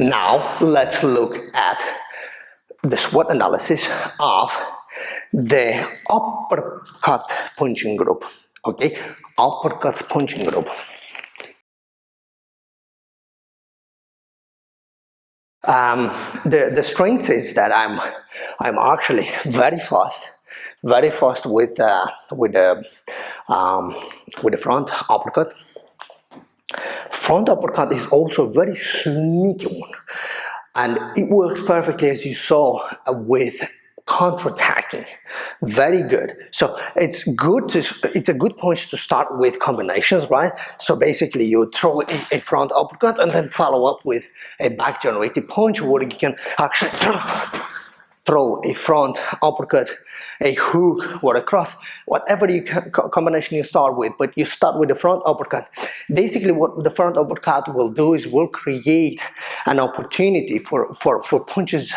Now let's look at the SWOT analysis of the uppercut punching group. Okay, uppercuts punching group. The strength is that I'm actually very fast with the front uppercut. Front uppercut is also a very sneaky one, and it works perfectly, as you saw, with counter-attacking. Very good. So it's a good punch to start with combinations, right? So basically you throw a front uppercut and then follow up with a back generated punch, where you can actually throw a front uppercut, a hook, or a cross, whatever combination you start with, but you start with the front uppercut. Basically what the front uppercut will do is will create an opportunity for punches,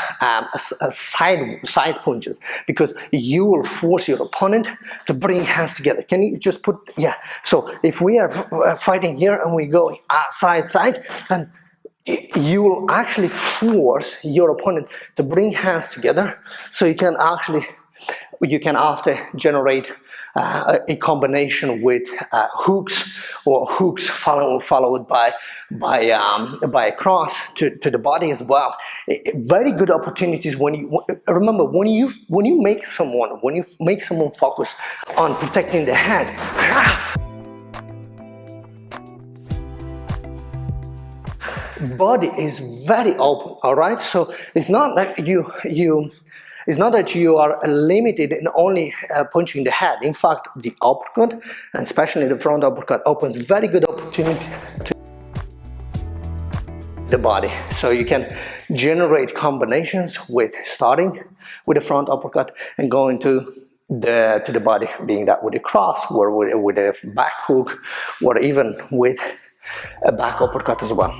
side punches, because you will force your opponent to bring hands together. Can you just put, yeah, so if we are fighting here and we go side, and you will actually force your opponent to bring hands together, so you can after generate a combination with hooks, or hooks followed by a cross to the body as well. Very good opportunities when you remember, when you make someone focus on protecting the head. Body is very open, all right? So it's not that it's not that you are limited in only punching the head. In fact, the uppercut, and especially the front uppercut, opens very good opportunity to the body. So you can generate combinations with starting with the front uppercut and going to the body, being that with a cross, or with a back hook, or even with a back uppercut as well.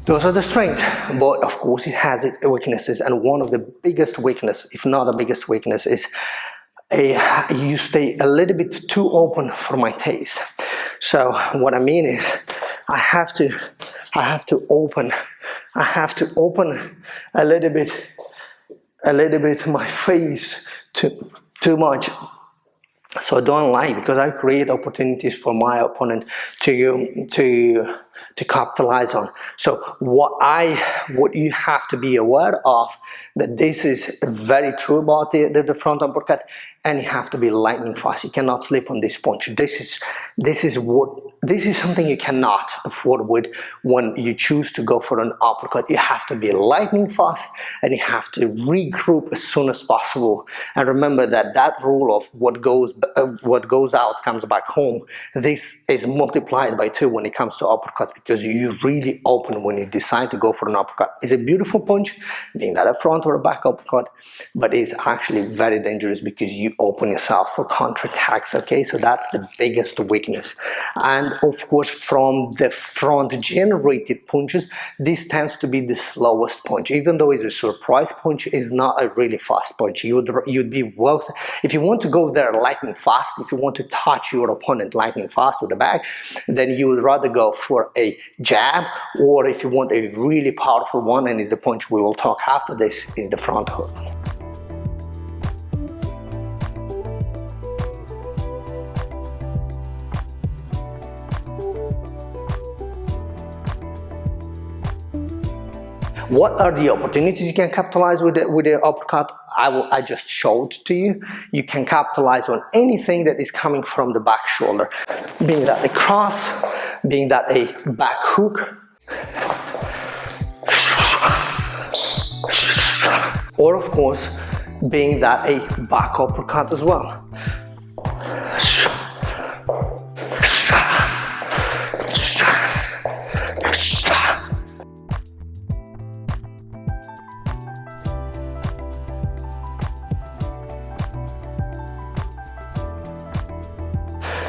Those are the strengths, but of course it has its weaknesses, and one of the biggest weaknesses, if not the biggest weakness, is you stay a little bit too open for my taste. So what I mean is, I have to open a little bit my face too much. So I don't like, because I create opportunities for my opponent to capitalize on. So what you have to be aware of, that this is very true about the front uppercut, and you have to be lightning fast. You cannot slip on this punch. This is something you cannot afford with when you choose to go for an uppercut. You have to be lightning fast, and you have to regroup as soon as possible. And remember that rule of what goes out comes back home. This is multiplied by 2 when it comes to uppercuts, because you really open when you decide to go for an uppercut. It's a beautiful punch, being that a front or a back uppercut, but it's actually very dangerous because you open yourself for counterattacks. Okay, so that's the biggest weakness. And of course, from the front generated punches, this tends to be the slowest punch. Even though it's a surprise punch, is not a really fast punch. You'd be well, if you want to go there lightning fast, if you want to touch your opponent lightning fast with the back, then you would rather go for a jab, or if you want a really powerful one, and is the punch we will talk after this, is the front hook. What are the opportunities you can capitalize with the uppercut? I just showed to you. You can capitalize on anything that is coming from the back shoulder, being that a cross, being that a back hook, or of course, being that a back uppercut as well.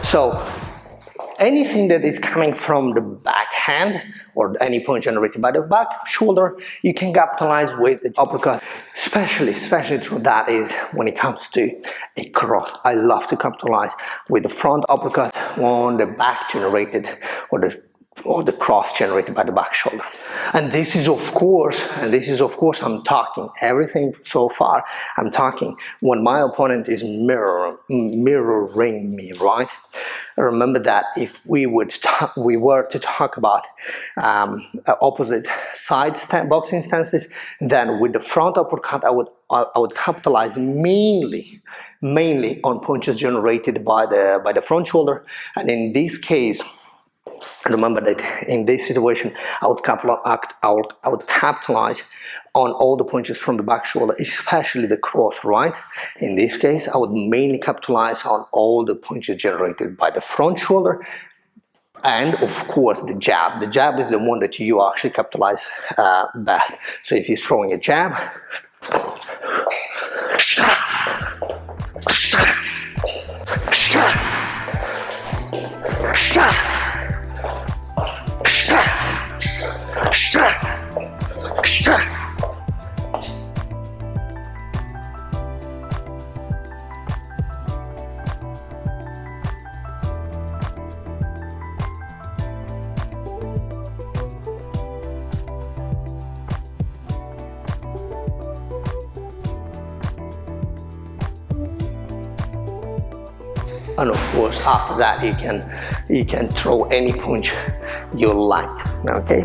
So anything that is coming from the backhand, or any punch generated by the back shoulder, you can capitalize with the uppercut. especially true that is when it comes to a cross. I love to capitalize with the front uppercut on the back generated or the cross generated by the back shoulder. And this is of course, I'm talking everything so far, I'm talking when my opponent is mirroring me, right? Remember that if we were to talk about opposite side boxing stances, then with the front uppercut I would capitalize mainly on punches generated by the front shoulder. And in this case, remember that in this situation, I would capitalize on all the punches from the back shoulder, especially the cross, right? In this case, I would mainly capitalize on all the punches generated by the front shoulder, and of course the jab. The jab is the one that you actually capitalize best. So if you're throwing a jab, and of course after that you can throw any punch you like, okay?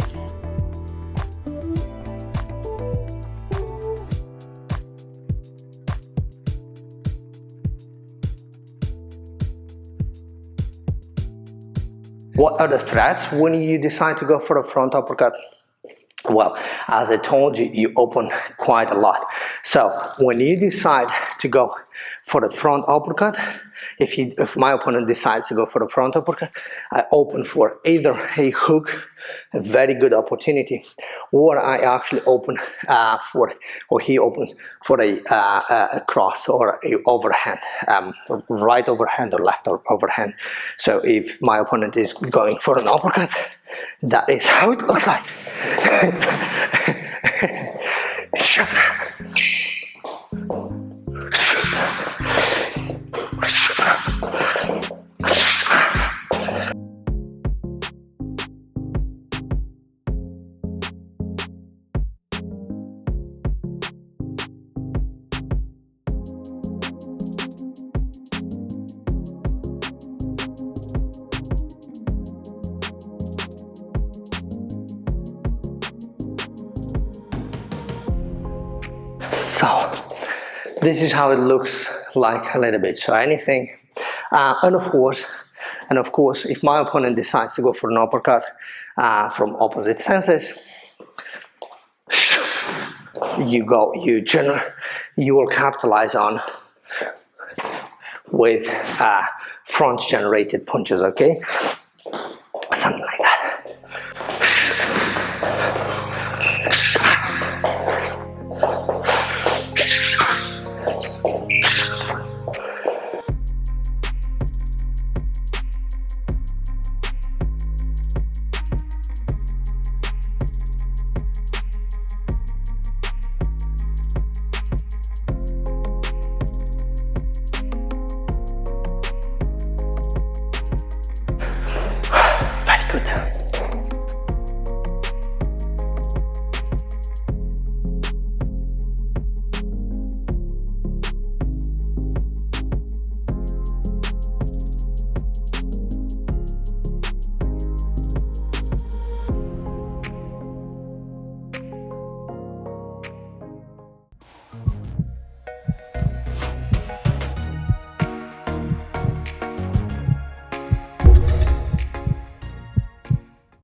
What are the threats when you decide to go for a front uppercut? Well, as I told you, you open quite a lot. So when you decide to go for the front uppercut, if my opponent decides to go for the front uppercut, I open for either a hook, a very good opportunity, or I actually open he opens for a cross or a overhand, right overhand or left overhand. So if my opponent is going for an uppercut, that is how it looks like. So this is how it looks like a little bit. So anything, and of course, if my opponent decides to go for an uppercut from opposite stances, you will capitalize on with front generated punches, okay?